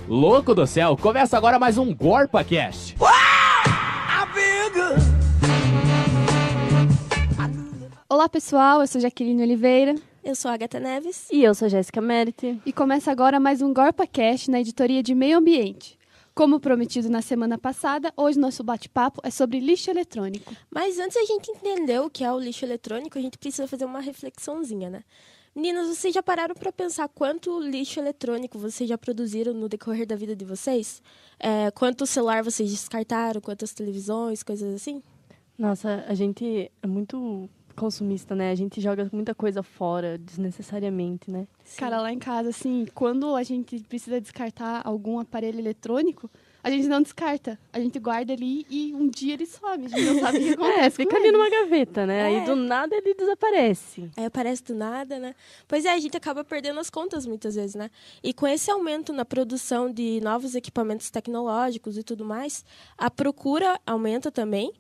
Louco do céu, começa agora mais um GorpaCast. Olá pessoal, eu sou Jaqueline Oliveira. Eu sou a Agatha Neves. E eu sou Jéssica Meriti. E começa agora mais um GorpaCast na editoria de Meio Ambiente. Como prometido na semana passada, hoje nosso bate-papo é sobre lixo eletrônico. Mas antes a gente entender o que é o lixo eletrônico, a gente precisa fazer uma reflexãozinha, né? Meninas, vocês já pararam para pensar quanto lixo eletrônico vocês já produziram no decorrer da vida de vocês? Quanto celular vocês descartaram, quantas televisões, coisas assim? Nossa, a gente é muito consumista, né? A gente joga muita coisa fora, desnecessariamente, né? Sim. Cara, lá em casa, assim, quando a gente precisa descartar algum aparelho eletrônico, a gente não descarta. A gente guarda ali e um dia ele some. A gente não sabe o que acontece. Fica ali numa gaveta, né? Aí do nada ele desaparece. Aí aparece do nada, né? Pois é, a gente acaba perdendo as contas muitas vezes, né? E com esse aumento na produção de novos equipamentos tecnológicos e tudo mais, a procura aumenta também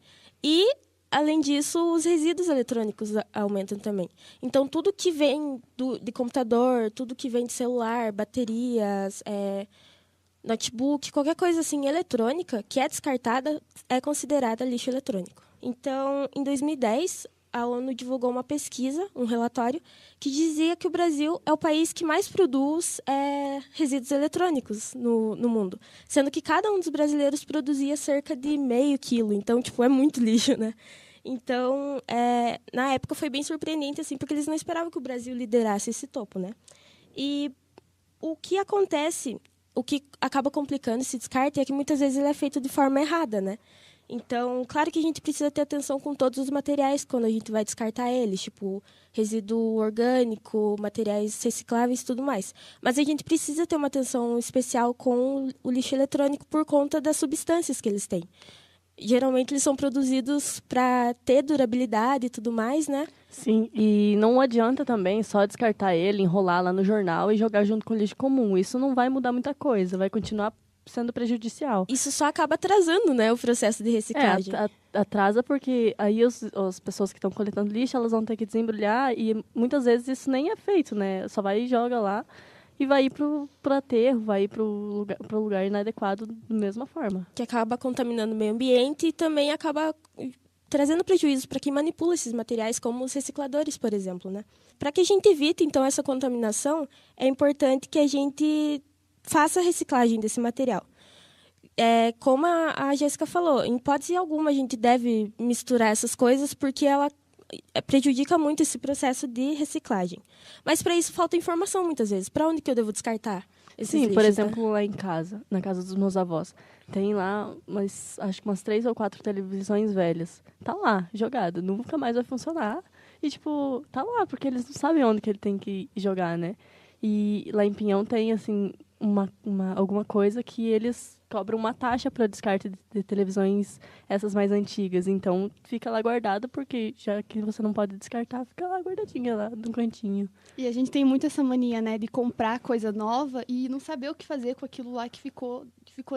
e, além disso, os resíduos eletrônicos aumentam também. Então, tudo que vem de computador, tudo que vem de celular, baterias, notebook, qualquer coisa assim eletrônica que é descartada é considerada lixo eletrônico. Então, em 2010, a ONU divulgou uma pesquisa, um relatório, que dizia que o Brasil é o país que mais produz resíduos eletrônicos no mundo, sendo que cada um dos brasileiros produzia cerca de 0,5 quilo. Então, é muito lixo, né? Então, na época foi bem surpreendente, assim, porque eles não esperavam que o Brasil liderasse esse topo, né? E o que acontece, o que acaba complicando esse descarte é que muitas vezes ele é feito de forma errada, né? Então, claro que a gente precisa ter atenção com todos os materiais quando a gente vai descartar eles, tipo resíduo orgânico, materiais recicláveis e tudo mais. Mas a gente precisa ter uma atenção especial com o lixo eletrônico por conta das substâncias que eles têm. Geralmente eles são produzidos para ter durabilidade e tudo mais, né? Sim, e não adianta também só descartar ele, enrolar lá no jornal e jogar junto com o lixo comum. Isso não vai mudar muita coisa, vai continuar sendo prejudicial. Isso só acaba atrasando, né, o processo de reciclagem. Atrasa porque aí as pessoas que estão coletando lixo, elas vão ter que desembrulhar e muitas vezes isso nem é feito, né? Só vai e joga lá e vai ir pro aterro, vai ir pro lugar inadequado da mesma forma. Que acaba contaminando o meio ambiente e também acaba trazendo prejuízos para quem manipula esses materiais, como os recicladores, por exemplo, né? Para que a gente evite, então, essa contaminação, é importante que a gente faça a reciclagem desse material. Como a Jéssica falou, em hipótese alguma a gente deve misturar essas coisas porque ela prejudica muito esse processo de reciclagem. Mas para isso falta informação muitas vezes. Para onde que eu devo descartar esses lixos, por exemplo, lá em casa, na casa dos meus avós, tem lá acho que umas 3 ou 4 televisões velhas. Tá lá, jogada, nunca mais vai funcionar. E, tá lá, porque eles não sabem onde que ele tem que jogar, né? E lá em Pinhão tem, assim, alguma coisa que eles cobram uma taxa para o descarte de televisões, essas mais antigas. Então, fica lá guardado, porque já que você não pode descartar, fica lá guardadinha, lá no cantinho. E a gente tem muito essa mania, né, de comprar coisa nova e não saber o que fazer com aquilo lá que ficou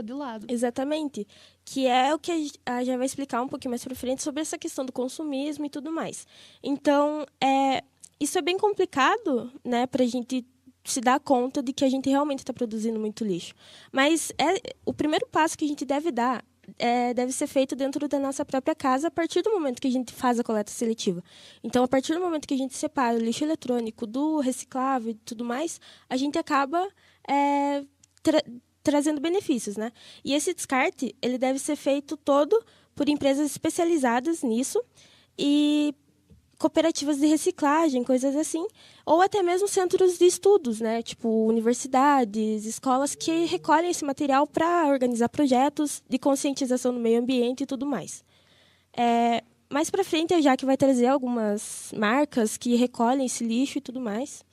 de lado. Exatamente. Que é o que a já vai explicar um pouquinho mais para frente sobre essa questão do consumismo e tudo mais. Então, isso é bem complicado, né, para a gente se dar conta de que a gente realmente está produzindo muito lixo. Mas o primeiro passo que a gente deve dar deve ser feito dentro da nossa própria casa a partir do momento que a gente faz a coleta seletiva. Então, a partir do momento que a gente separa o lixo eletrônico do reciclável e tudo mais, a gente acaba trazendo benefícios, né? E esse descarte ele deve ser feito todo por empresas especializadas nisso e cooperativas de reciclagem, coisas assim, ou até mesmo centros de estudos, né? Tipo universidades, escolas que recolhem esse material para organizar projetos de conscientização no meio ambiente e tudo mais. Mais para frente, a Jaque vai trazer algumas marcas que recolhem esse lixo e tudo mais.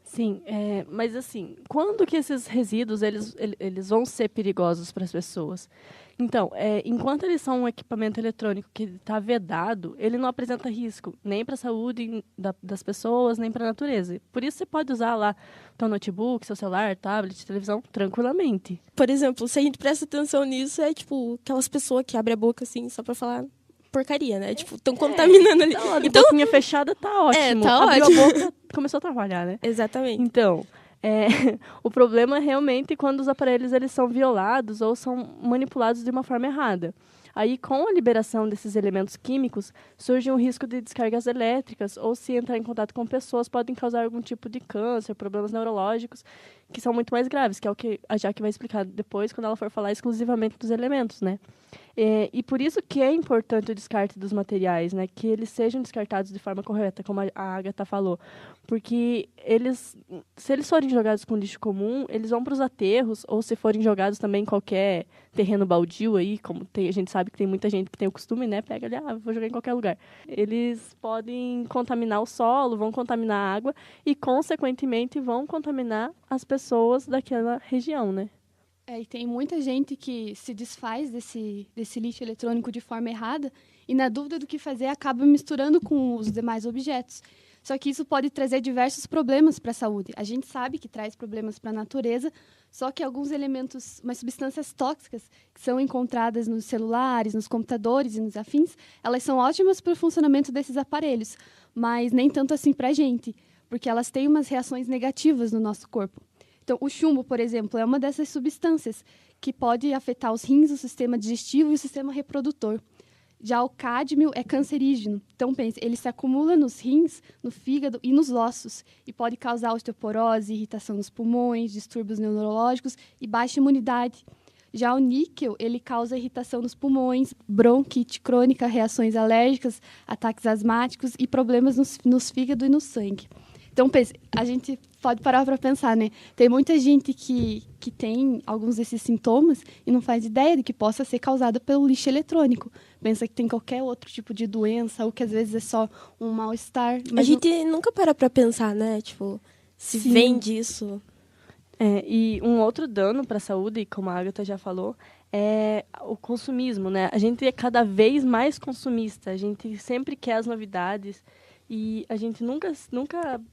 Sim, mas assim, quando que esses resíduos eles vão ser perigosos para as pessoas? Então, enquanto eles são um equipamento eletrônico que está vedado, ele não apresenta risco nem para a saúde das pessoas, nem para a natureza. Por isso você pode usar lá o seu notebook, seu celular, tablet, televisão, tranquilamente. Por exemplo, se a gente presta atenção nisso, é tipo aquelas pessoas que abrem a boca assim só para falar porcaria, né? Tipo, estão contaminando ali. Tá, Então, boquinha fechada tá ótimo. tá Abriu ótimo. a boca, começou a trabalhar, né? exatamente. Então, o problema é realmente quando os aparelhos eles são violados ou são manipulados de uma forma errada. Aí, com a liberação desses elementos químicos, surge um risco de descargas elétricas ou, se entrar em contato com pessoas, podem causar algum tipo de câncer, problemas neurológicos, que são muito mais graves, que é o que a Jaque vai explicar depois, quando ela for falar exclusivamente dos elementos, né? E por isso que é importante o descarte dos materiais, né? Que eles sejam descartados de forma correta, como a Agatha falou. Porque se eles forem jogados com lixo comum, eles vão para os aterros, ou se forem jogados também em qualquer terreno baldio aí, como a gente sabe que tem muita gente que tem o costume, né? Pega ali, vou jogar em qualquer lugar. Eles podem contaminar o solo, vão contaminar a água e, consequentemente, vão contaminar as pessoas daquela região, né? E tem muita gente que se desfaz desse lixo eletrônico de forma errada e, na dúvida do que fazer, acaba misturando com os demais objetos. Só que isso pode trazer diversos problemas para a saúde. A gente sabe que traz problemas para a natureza, só que alguns elementos, umas substâncias tóxicas que são encontradas nos celulares, nos computadores e nos afins, elas são ótimas para o funcionamento desses aparelhos, mas nem tanto assim para a gente, porque elas têm umas reações negativas no nosso corpo. Então, o chumbo, por exemplo, é uma dessas substâncias que pode afetar os rins, o sistema digestivo e o sistema reprodutor. Já o cádmio é cancerígeno. Então, pense, ele se acumula nos rins, no fígado e nos ossos e pode causar osteoporose, irritação nos pulmões, distúrbios neurológicos e baixa imunidade. Já o níquel, ele causa irritação nos pulmões, bronquite crônica, reações alérgicas, ataques asmáticos e problemas nos fígado e no sangue. Então, pense, a gente pode parar para pensar, né? Tem muita gente que tem alguns desses sintomas e não faz ideia de que possa ser causado pelo lixo eletrônico. Pensa que tem qualquer outro tipo de doença ou que às vezes é só um mal-estar. A gente nunca para pensar, né? Tipo, se Sim. vem disso. E um outro dano para a saúde, como a Agatha já falou, é o consumismo, né? A gente é cada vez mais consumista, a gente sempre quer as novidades e a gente nunca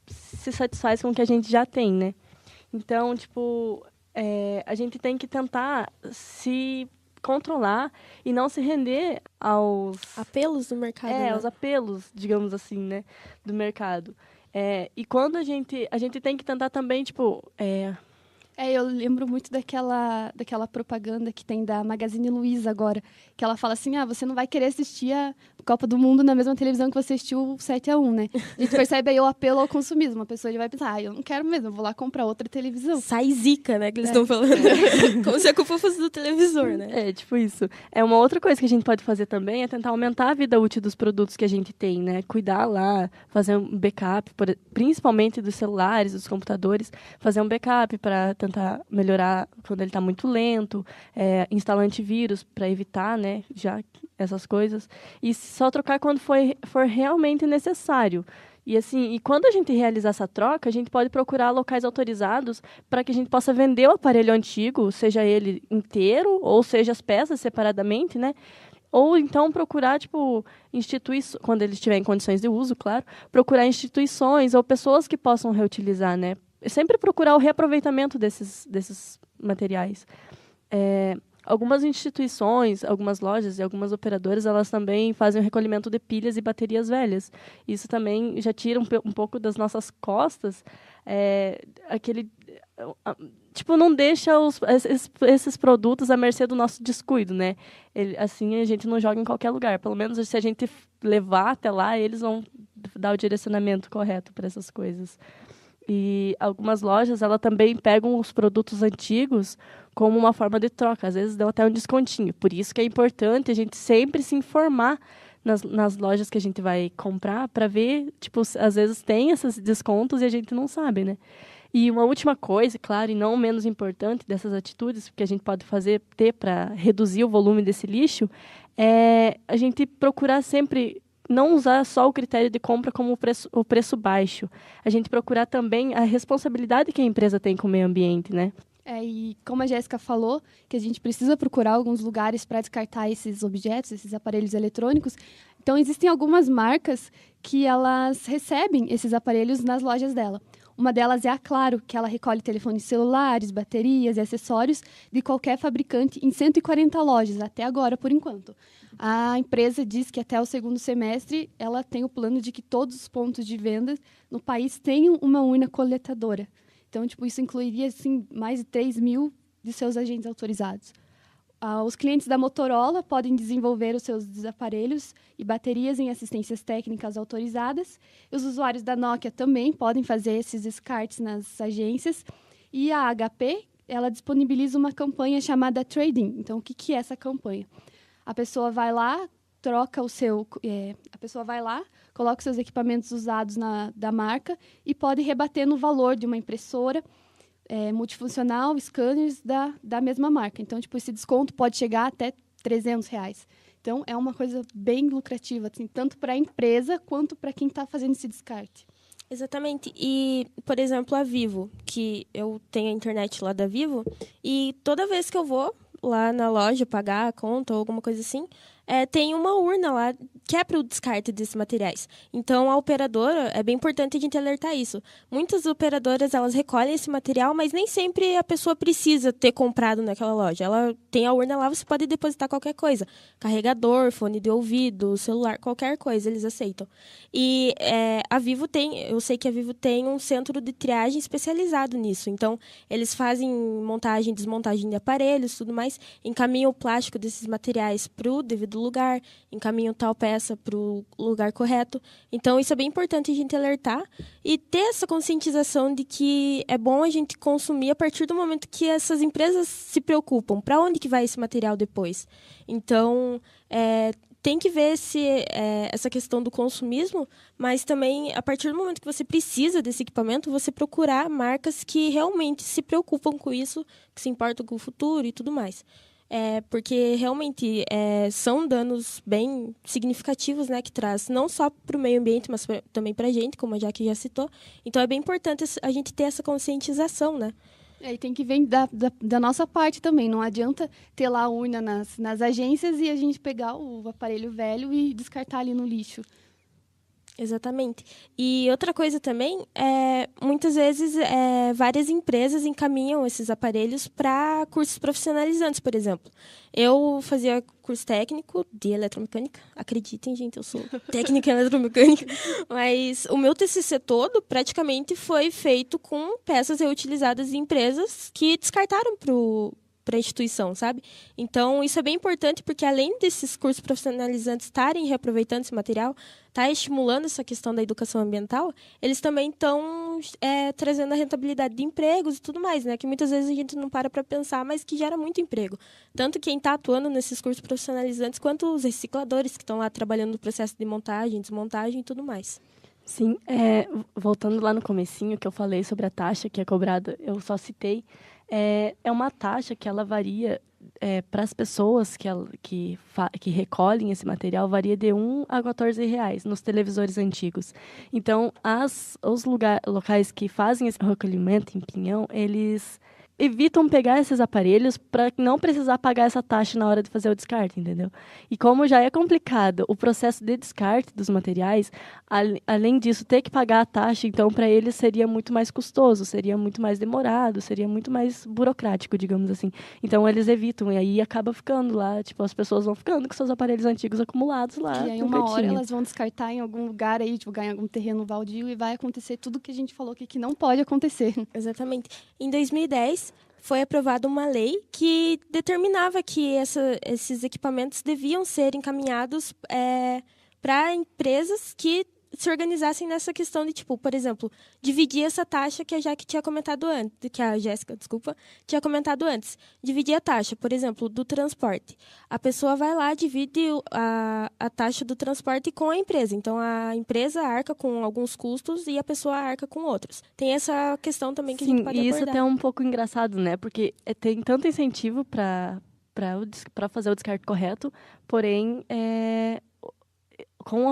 se satisfaz com o que a gente já tem, né? Então, tipo, a gente tem que tentar se controlar e não se render aos Apelos do mercado, né? aos apelos, digamos assim, né, do mercado. E quando a gente tem que tentar também, tipo, eu lembro muito daquela propaganda que tem da Magazine Luiza agora, que ela fala assim, você não vai querer assistir a Copa do Mundo na mesma televisão que você assistiu o 7-1, né? A gente percebe aí o apelo ao consumismo. A pessoa já vai pensar, eu não quero mesmo, eu vou lá comprar outra televisão. Sai zica, né, que eles estão falando. Como se a culpa fosse do televisor, né? Tipo isso. Uma outra coisa que a gente pode fazer também é tentar aumentar a vida útil dos produtos que a gente tem, né? Cuidar lá, fazer um backup, principalmente dos celulares, dos computadores, fazer um backup para tentar melhorar quando ele está muito lento, instalar antivírus para evitar, né, já essas coisas, e só trocar quando for realmente necessário. E assim, e quando a gente realizar essa troca, a gente pode procurar locais autorizados para que a gente possa vender o aparelho antigo, seja ele inteiro ou seja as peças separadamente, né? Ou então procurar, tipo, instituições, quando ele estiver em condições de uso, claro, procurar instituições ou pessoas que possam reutilizar, né? Sempre procurar o reaproveitamento desses materiais. Algumas instituições, algumas lojas e algumas operadoras, elas também fazem o recolhimento de pilhas e baterias velhas. Isso também já tira um pouco das nossas costas tipo, não deixa esses produtos à mercê do nosso descuido, né? Assim, a gente não joga em qualquer lugar. Pelo menos se a gente levar até lá, eles vão dar o direcionamento correto para essas coisas. E algumas lojas, elas também pegam os produtos antigos como uma forma de troca. Às vezes dão até um descontinho. Por isso que é importante a gente sempre se informar nas lojas que a gente vai comprar para ver, tipo, às vezes tem esses descontos e a gente não sabe, né? E uma última coisa, claro, e não menos importante dessas atitudes que a gente pode ter para reduzir o volume desse lixo, é a gente procurar sempre não usar só o critério de compra como o preço baixo. A gente procurar também a responsabilidade que a empresa tem com o meio ambiente, né? E como a Jéssica falou, que a gente precisa procurar alguns lugares para descartar esses objetos, esses aparelhos eletrônicos. Então, existem algumas marcas que elas recebem esses aparelhos nas lojas dela. Uma delas é a Claro, que ela recolhe telefones celulares, baterias e acessórios de qualquer fabricante em 140 lojas, até agora, por enquanto. A empresa diz que até o segundo semestre ela tem o plano de que todos os pontos de venda no país tenham uma urna coletadora. Então, isso incluiria assim, mais de 3 mil de seus agentes autorizados. Os clientes da Motorola podem desenvolver os seus aparelhos e baterias em assistências técnicas autorizadas. E os usuários da Nokia também podem fazer esses descartes nas agências. E a HP, ela disponibiliza uma campanha chamada Trade-in. Então, o que é essa campanha? A pessoa vai lá, coloca os seus equipamentos usados da marca e pode rebater no valor de uma impressora multifuncional, scanners da mesma marca. Então, esse desconto pode chegar até R$300. Então, é uma coisa bem lucrativa, assim, tanto para a empresa quanto para quem está fazendo esse descarte. Exatamente. E, por exemplo, a Vivo, que eu tenho a internet lá da Vivo, e toda vez que eu vou lá na loja pagar a conta ou alguma coisa assim, tem uma urna lá que é para o descarte desses materiais. Então, a operadora, é bem importante a gente alertar isso. Muitas operadoras, elas recolhem esse material, mas nem sempre a pessoa precisa ter comprado naquela loja. Ela tem a urna lá, você pode depositar qualquer coisa. Carregador, fone de ouvido, celular, qualquer coisa, eles aceitam. E a Vivo eu sei que a Vivo tem um centro de triagem especializado nisso. Então, eles fazem montagem e desmontagem de aparelhos, tudo mais, encaminham o plástico desses materiais para o devido lugar, encaminham tal peça para o lugar correto. Então, isso é bem importante a gente alertar e ter essa conscientização de que é bom a gente consumir a partir do momento que essas empresas se preocupam. Para onde que vai esse material depois? Então, tem que ver essa questão do consumismo, mas também, a partir do momento que você precisa desse equipamento, você procurar marcas que realmente se preocupam com isso, que se importam com o futuro e tudo mais. Porque realmente são danos bem significativos, né, que traz não só para o meio ambiente, mas também para a gente, como a Jaque já citou. Então é bem importante a gente ter essa conscientização, né? E tem que vir da nossa parte também. Não adianta ter lá a urna nas agências e a gente pegar o aparelho velho e descartar ali no lixo. Exatamente. E outra coisa também, muitas vezes várias empresas encaminham esses aparelhos para cursos profissionalizantes, por exemplo. Eu fazia curso técnico de eletromecânica. Acreditem, gente, eu sou técnica em eletromecânica. Mas o meu TCC todo praticamente foi feito com peças reutilizadas em empresas que descartaram para a instituição, sabe? Então, isso é bem importante porque, além desses cursos profissionalizantes estarem reaproveitando esse material, tá estimulando essa questão da educação ambiental, eles também estão trazendo a rentabilidade de empregos e tudo mais, né? Que muitas vezes a gente não para pensar, mas que gera muito emprego. Tanto quem está atuando nesses cursos profissionalizantes, quanto os recicladores que estão lá trabalhando no processo de montagem, desmontagem e tudo mais. Sim, voltando lá no comecinho que eu falei sobre a taxa que é cobrada, eu só citei, é uma taxa que ela varia para as pessoas que recolhem esse material, varia de R$1 a R$14 nos televisores antigos. Então, os locais que fazem esse recolhimento em Pinhão, eles evitam pegar esses aparelhos para não precisar pagar essa taxa na hora de fazer o descarte, entendeu? E como já é complicado o processo de descarte dos materiais, além disso, ter que pagar a taxa, então, para eles seria muito mais custoso, seria muito mais demorado, seria muito mais burocrático, digamos assim. Então, eles evitam, e aí acaba ficando lá, as pessoas vão ficando com seus aparelhos antigos acumulados lá. E aí, uma hora, elas vão descartar em algum lugar aí, em algum terreno baldio, e vai acontecer tudo que a gente falou aqui que não pode acontecer. Exatamente. Em 2010, foi aprovada uma lei que determinava que esses equipamentos deviam ser encaminhados para empresas que se organizassem nessa questão de, por exemplo, dividir essa taxa que a Jaque tinha comentado antes, que a Jéssica, tinha comentado antes. Dividir a taxa, por exemplo, do transporte. A pessoa vai lá, divide a taxa do transporte com a empresa. Então, a empresa arca com alguns custos e a pessoa arca com outros. Tem essa questão também que a gente pode abordar. E isso até é um pouco engraçado, né? Porque tem tanto incentivo para fazer o descarte correto, porém,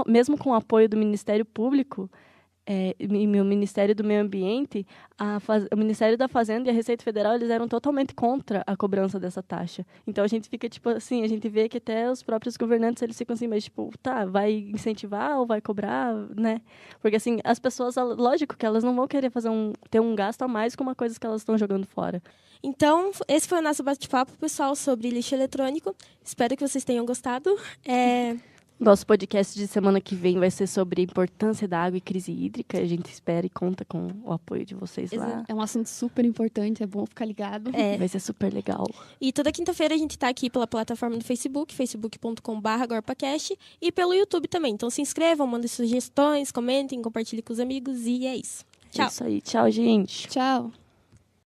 mesmo com o apoio do Ministério Público, o Ministério do Meio Ambiente, o Ministério da Fazenda e a Receita Federal, eles eram totalmente contra a cobrança dessa taxa. Então, a gente fica, tipo assim, a gente vê que até os próprios governantes, eles ficam assim, mas, tipo, tá, vai incentivar ou vai cobrar, né? Porque, assim, as pessoas, lógico que elas não vão querer ter um gasto a mais com uma coisa que elas estão jogando fora. Então, esse foi o nosso bate-papo, pessoal, sobre lixo eletrônico. Espero que vocês tenham gostado. Nosso podcast de semana que vem vai ser sobre a importância da água e crise hídrica. A gente espera e conta com o apoio de vocês lá. É um assunto super importante, é bom ficar ligado. Vai ser super legal. E toda quinta-feira a gente tá aqui pela plataforma do Facebook, facebook.com/gorpacast, e pelo YouTube também. Então se inscrevam, mandem sugestões, comentem, compartilhem com os amigos, e é isso. Tchau. É isso aí. Tchau, gente. Tchau.